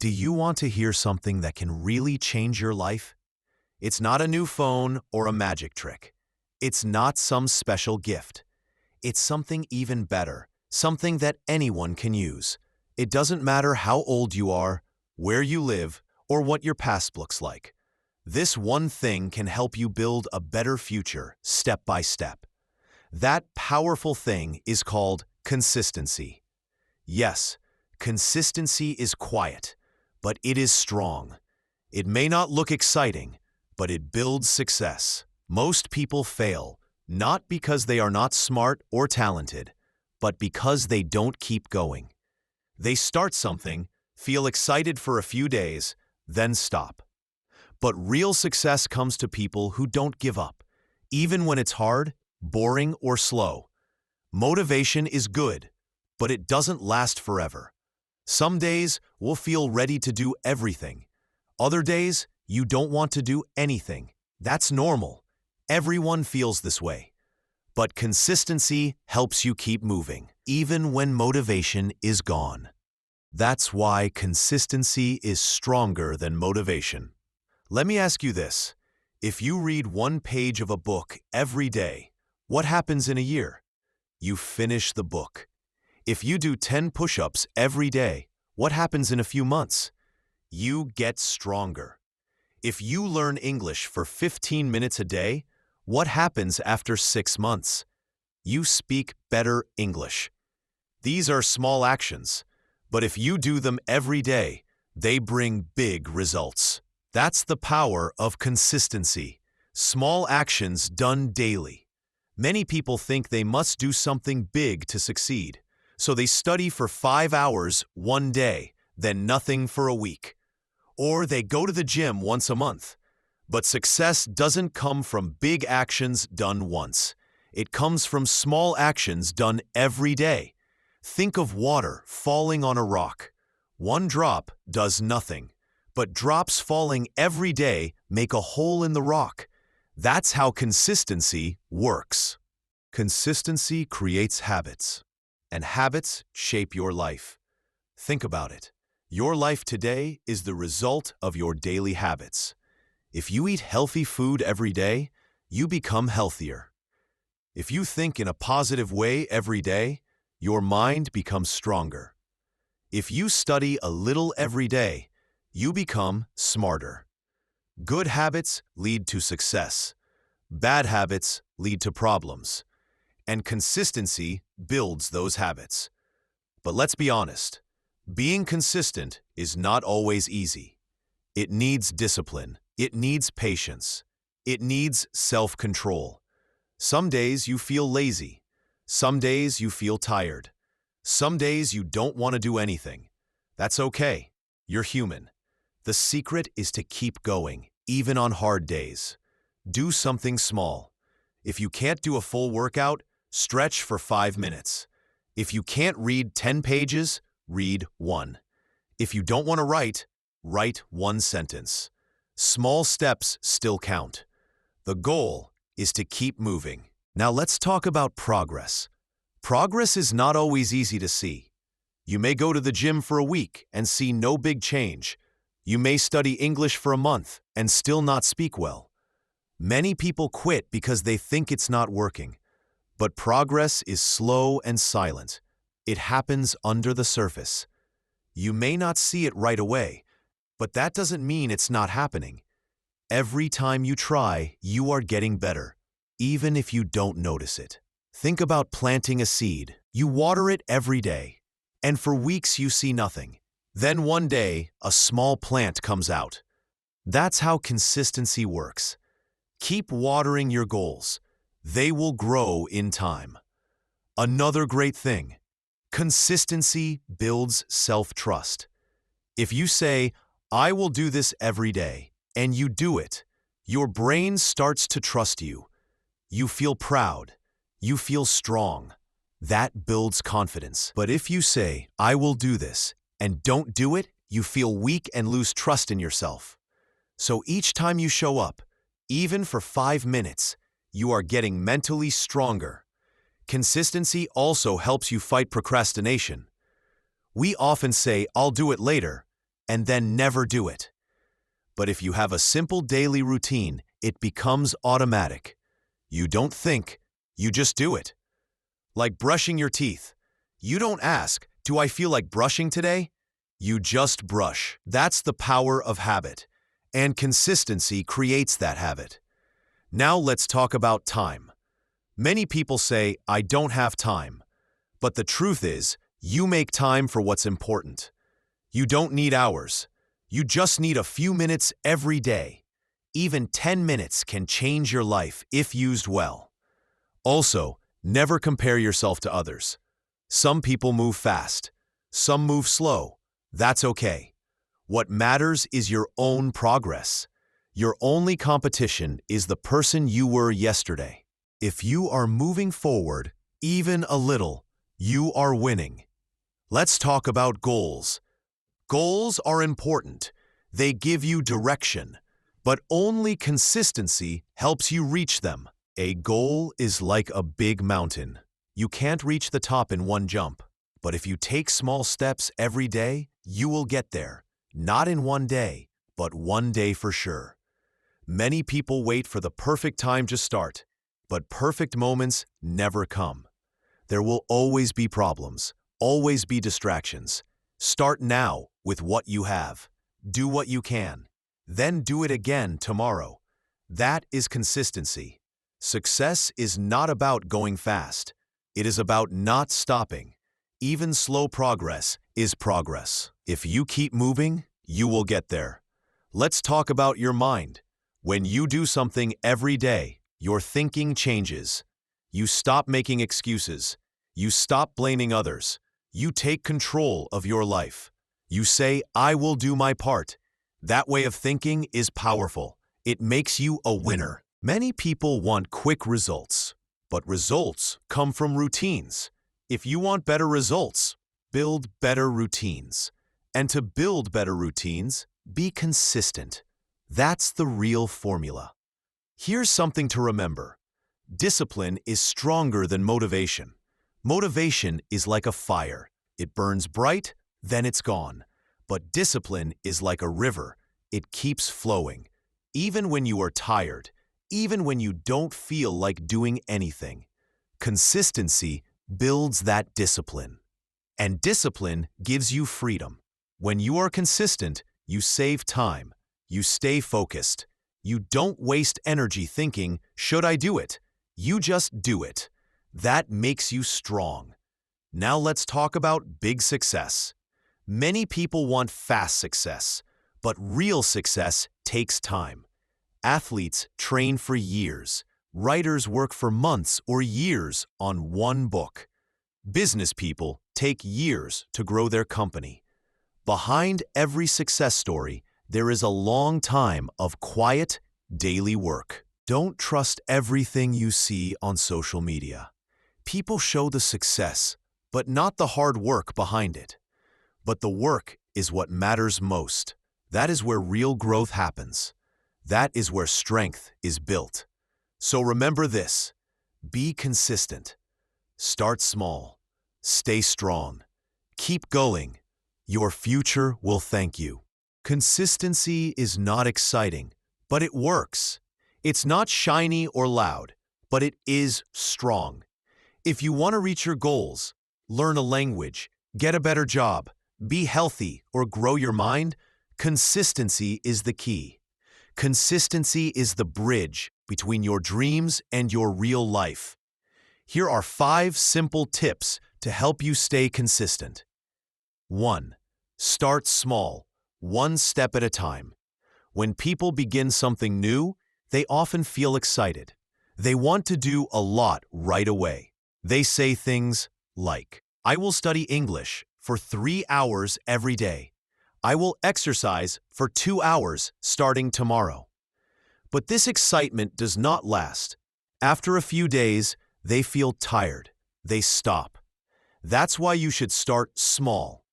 Do you want to hear something that can really change your life? It's not a new phone or a magic trick. It's not some special gift. It's something even better, something that anyone can use. It doesn't matter how old you are, where you live, or what your past looks like. This one thing can help you build a better future step by step. That powerful thing is called consistency. Yes, consistency is quiet, but it is strong. It may not look exciting, but it builds success. Most people fail, not because they are not smart or talented, but because they don't keep going. They start something, feel excited for a few days, then stop. But real success comes to people who don't give up, even when it's hard, boring, or slow. Motivation is good, but it doesn't last forever. Some days we'll feel ready to do everything. Other days, you don't want to do anything. That's normal. Everyone feels this way. But consistency helps you keep moving, even when motivation is gone. That's why consistency is stronger than motivation. Let me ask you this. If you read one page of a book every day, what happens in a year? You finish the book. If you do 10 push-ups every day, what happens in a few months? You get stronger. If you learn English for 15 minutes a day, what happens after 6 months? You speak better English. These are small actions, but if you do them every day, they bring big results. That's the power of consistency. Small actions done daily. Many people think they must do something big to succeed. So they study for 5 hours one day, then nothing for a week. Or they go to the gym once a month. But success doesn't come from big actions done once. It comes from small actions done every day. Think of water falling on a rock. One drop does nothing, but drops falling every day make a hole in the rock. That's how consistency works. Consistency creates habits. And habits shape your life. Think about it. Your life today is the result of your daily habits. If you eat healthy food every day, you become healthier. If you think in a positive way every day, your mind becomes stronger. If you study a little every day, you become smarter. Good habits lead to success. Bad habits lead to problems. And consistency builds those habits. But let's be honest, being consistent is not always easy. It needs discipline. It needs patience. It needs self-control. Some days you feel lazy. Some days you feel tired. Some days you don't want to do anything. That's okay. You're human. The secret is to keep going, even on hard days. Do something small. If you can't do a full workout, stretch for 5 minutes. If you can't read 10 pages, read 1. If you don't want to write 1 sentence. Small steps still count. The goal is to keep moving. Now let's talk about progress. Progress is not always easy to see. You may go to the gym for a week and see no big change. You may study English for a month and still not speak well. Many people quit because they think it's not working. But progress is slow and silent. It happens under the surface. You may not see it right away, but that doesn't mean it's not happening. Every time you try, you are getting better, even if you don't notice it. Think about planting a seed. You water it every day, and for weeks you see nothing. Then one day, a small plant comes out. That's how consistency works. Keep watering your goals. They will grow in time. Another great thing, consistency builds self-trust. If you say, I will do this every day, and you do it, your brain starts to trust you. You feel proud. You feel strong. That builds confidence. But if you say, I will do this, and don't do it, you feel weak and lose trust in yourself. So each time you show up, even for 5 minutes, you are getting mentally stronger. Consistency also helps you fight procrastination. We often say, I'll do it later, and then never do it. But if you have a simple daily routine, it becomes automatic. You don't think, you just do it. Like brushing your teeth. You don't ask, "Do I feel like brushing today?" You just brush. That's the power of habit. And consistency creates that habit. Now let's talk about time. Many people say, "I don't have time." But the truth is, you make time for what's important. You don't need hours. You just need a few minutes every day. Even 10 minutes can change your life if used well. Also, never compare yourself to others. Some people move fast. Some move slow. That's okay. What matters is your own progress. Your only competition is the person you were yesterday. If you are moving forward, even a little, you are winning. Let's talk about goals. Goals are important. They give you direction, but only consistency helps you reach them. A goal is like a big mountain. You can't reach the top in one jump, but if you take small steps every day, you will get there. Not in one day, but one day for sure. Many people wait for the perfect time to start, but perfect moments never come. There will always be problems, always be distractions. Start now with what you have. Do what you can. Then do it again tomorrow. That is consistency. Success is not about going fast. It is about not stopping. Even slow progress is progress. If you keep moving, you will get there. Let's talk about your mind. When you do something every day, your thinking changes. You stop making excuses. You stop blaming others. You take control of your life. You say, "I will do my part." That way of thinking is powerful. It makes you a winner. Many people want quick results, but results come from routines. If you want better results, build better routines. And to build better routines, be consistent. That's the real formula. Here's something to remember. Discipline is stronger than motivation. Motivation is like a fire. It burns bright, then it's gone. But discipline is like a river. It keeps flowing. Even when you are tired, even when you don't feel like doing anything. Consistency builds that discipline. And discipline gives you freedom. When you are consistent, you save time. You stay focused. You don't waste energy thinking, "Should I do it?" You just do it. That makes you strong. Now let's talk about big success. Many people want fast success, but real success takes time. Athletes train for years. Writers work for months or years on one book. Business people take years to grow their company. Behind every success story, there is a long time of quiet, daily work. Don't trust everything you see on social media. People show the success, but not the hard work behind it. But the work is what matters most. That is where real growth happens. That is where strength is built. So remember this: be consistent. Start small. Stay strong. Keep going. Your future will thank you. Consistency is not exciting, but it works. It's not shiny or loud, but it is strong. If you want to reach your goals, learn a language, get a better job, be healthy, or grow your mind, consistency is the key. Consistency is the bridge between your dreams and your real life. Here are 5 simple tips to help you stay consistent. 1. Start small, one step at a time. When people begin something new, they often feel excited. They want to do a lot right away. They say things like, "I will study English for 3 hours every day. I will exercise for 2 hours starting tomorrow." But this excitement does not last. After a few days, they feel tired. They stop. That's why you should start small.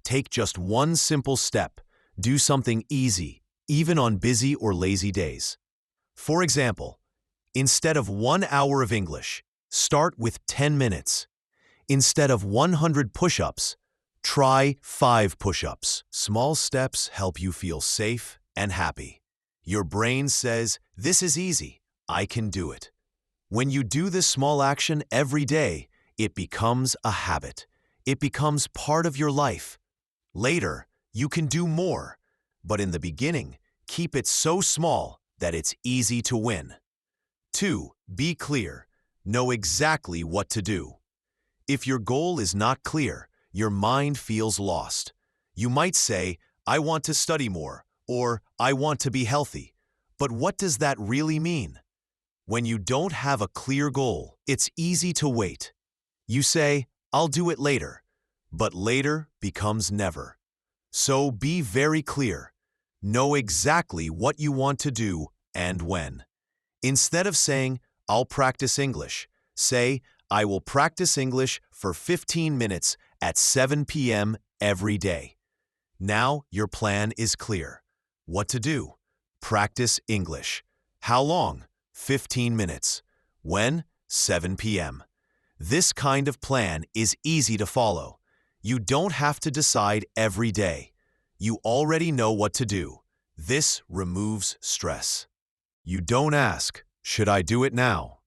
Take just one simple step. Do something easy, even on busy or lazy days. For example, instead of 1 hour of English, start with 10 minutes. Instead of 100 push-ups, Try 5 push-ups. Small steps help you feel safe and happy. Your brain says, "This is easy. I can do it." When you do this small action every day, it becomes a habit. It becomes part of your life. Later, you can do more, but in the beginning, keep it so small that it's easy to win. 2. Be clear. Know exactly what to do. If your goal is not clear, your mind feels lost. You might say, "I want to study more," or "I want to be healthy." But what does that really mean? When you don't have a clear goal, it's easy to wait. You say, "I'll do it later," but later becomes never. So be very clear. Know exactly what you want to do and when. Instead of saying, "I'll practice English," say, "I will practice English for 15 minutes at 7 p.m. every day." Now your plan is clear. What to do? Practice English. How long? 15 minutes. When? 7 p.m. This kind of plan is easy to follow. You don't have to decide every day. You already know what to do. This removes stress. You don't ask, "Should I do it now?"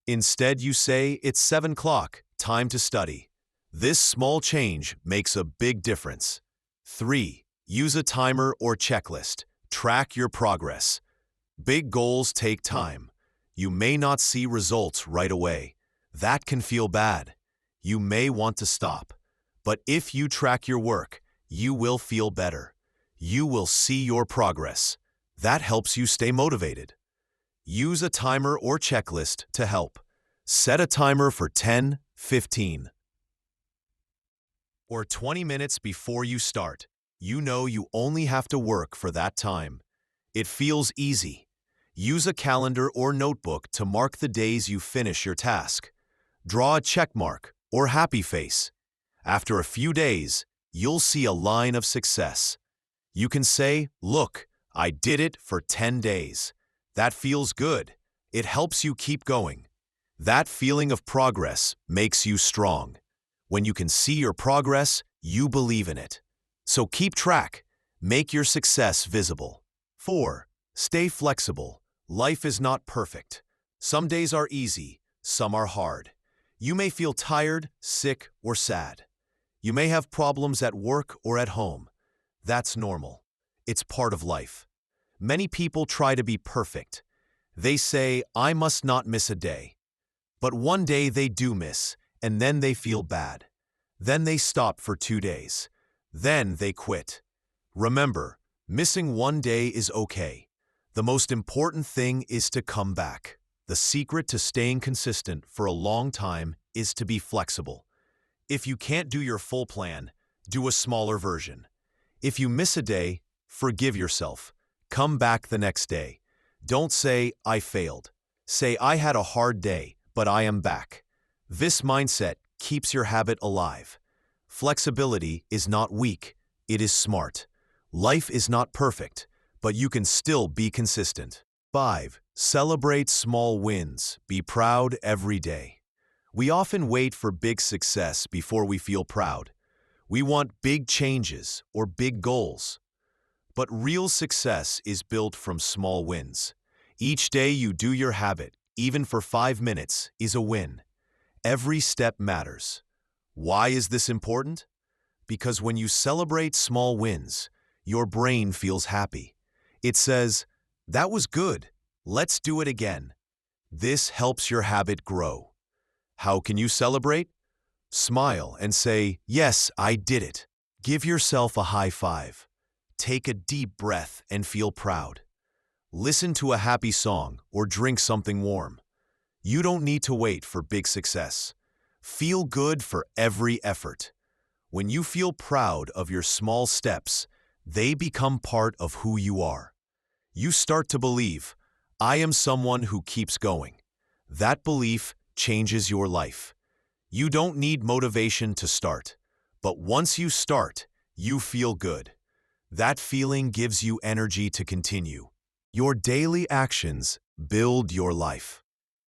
Instead, you say, "It's 7 o'clock, time to study." This small change makes a big difference. 3. Use a timer or checklist. Track your progress. Big goals take time. You may not see results right away. That can feel bad. You may want to stop. But if you track your work, you will feel better. You will see your progress. That helps you stay motivated. Use a timer or checklist to help. Set a timer for 10, 15, or 20 minutes before you start. You know you only have to work for that time. It feels easy. Use a calendar or notebook to mark the days you finish your task. Draw a check mark or happy face. After a few days, you'll see a line of success. You can say, "Look, I did it for 10 days. That feels good." It helps you keep going. That feeling of progress makes you strong. When you can see your progress, you believe in it. So keep track. Make your success visible. 4. Stay flexible. Life is not perfect. Some days are easy, some are hard. You may feel tired, sick, or sad. You may have problems at work or at home. That's normal. It's part of life. Many people try to be perfect. They say, "I must not miss a day." But one day they do miss, and then they feel bad. Then they stop for 2 days. Then they quit. Remember, missing one day is okay. The most important thing is to come back. The secret to staying consistent for a long time is to be flexible. If you can't do your full plan, do a smaller version. If you miss a day, forgive yourself. Come back the next day. Don't say, "I failed." Say, "I had a hard day, but I am back." This mindset keeps your habit alive. Flexibility is not weak, it is smart. Life is not perfect, but you can still be consistent. 5. Celebrate small wins. Be proud every day. We often wait for big success before we feel proud. We want big changes or big goals. But real success is built from small wins. Each day you do your habit, even for 5 minutes, is a win. Every step matters. Why is this important? Because when you celebrate small wins, your brain feels happy. It says, "That was good. Let's do it again." This helps your habit grow. How can you celebrate? Smile and say, "Yes, I did it." Give yourself a high five. Take a deep breath and feel proud. Listen to a happy song or drink something warm. You don't need to wait for big success. Feel good for every effort. When you feel proud of your small steps, they become part of who you are. You start to believe, "I am someone who keeps going." That belief changes your life. You don't need motivation to start, but once you start, you feel good. That feeling gives you energy to continue. Your daily actions build your life.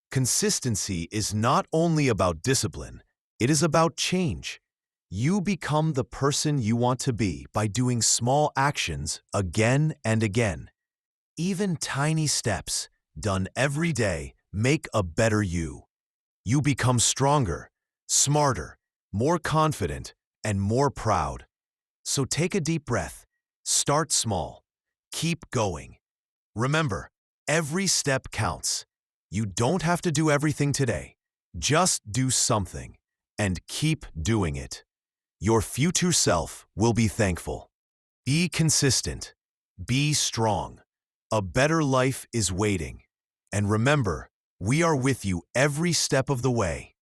Consistency is not only about discipline, it is about change. You become the person you want to be by doing small actions again and again. Even tiny steps, done every day, make a better you. You become stronger, smarter, more confident, and more proud. So take a deep breath. Start small. Keep going. Remember, every step counts. You don't have to do everything today. Just do something and keep doing it. Your future self will be thankful. Be consistent. Be strong. A better life is waiting. And remember, we are with you every step of the way.